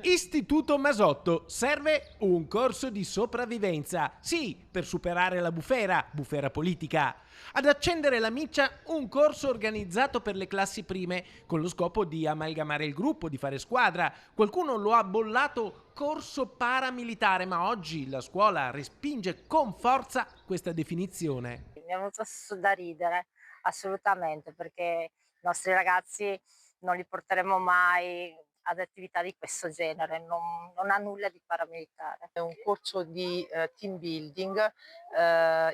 Istituto Masotto, serve un corso di sopravvivenza, sì, per superare la bufera politica. Ad accendere la miccia, un corso organizzato per le classi prime, con lo scopo di amalgamare il gruppo, di fare squadra. Qualcuno lo ha bollato corso paramilitare, ma oggi la scuola respinge con forza questa definizione. Mi è venuto da ridere, assolutamente, perché i nostri ragazzi non li porteremo mai ad attività di questo genere, non ha nulla di paramilitare. È un corso di team building,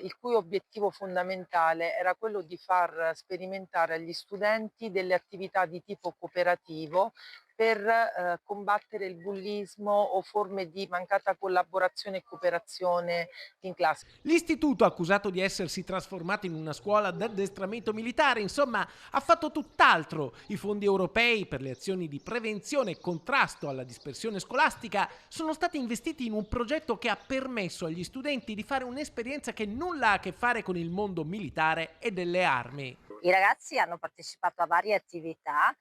il cui obiettivo fondamentale era quello di far sperimentare agli studenti delle attività di tipo cooperativo per combattere il bullismo o forme di mancata collaborazione e cooperazione in classe. L'istituto, accusato di essersi trasformato in una scuola d'addestramento militare, insomma, ha fatto tutt'altro. I fondi europei per le azioni di prevenzione e contrasto alla dispersione scolastica sono stati investiti in un progetto che ha permesso agli studenti di fare un'esperienza che nulla ha a che fare con il mondo militare e delle armi. I ragazzi hanno partecipato a varie attività,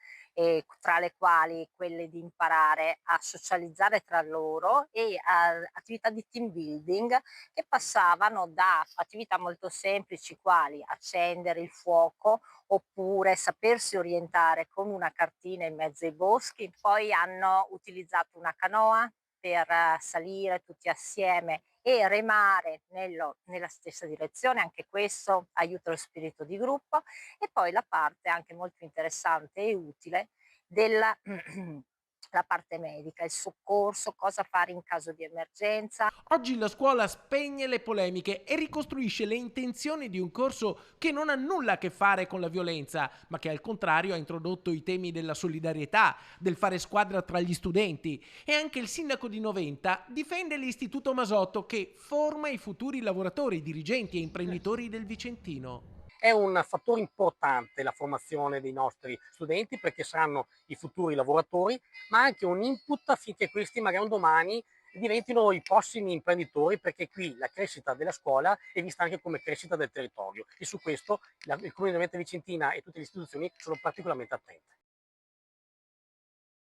tra le quali quelle di imparare a socializzare tra loro e a attività di team building che passavano da attività molto semplici quali accendere il fuoco oppure sapersi orientare con una cartina in mezzo ai boschi. Poi hanno utilizzato una canoa per salire tutti assieme e remare nella stessa direzione, anche questo aiuta lo spirito di gruppo. E poi la parte anche molto interessante e utile della la parte medica, il soccorso, cosa fare in caso di emergenza. Oggi la scuola spegne le polemiche e ricostruisce le intenzioni di un corso che non ha nulla a che fare con la violenza, ma che al contrario ha introdotto i temi della solidarietà, del fare squadra tra gli studenti. E anche il sindaco di Noventa difende l'Istituto Masotto che forma i futuri lavoratori, dirigenti e imprenditori del Vicentino. È un fattore importante la formazione dei nostri studenti perché saranno i futuri lavoratori, ma anche un input affinché questi magari un domani diventino i prossimi imprenditori, perché qui la crescita della scuola è vista anche come crescita del territorio e su questo il Comune di Noventa Vicentina e tutte le istituzioni sono particolarmente attente.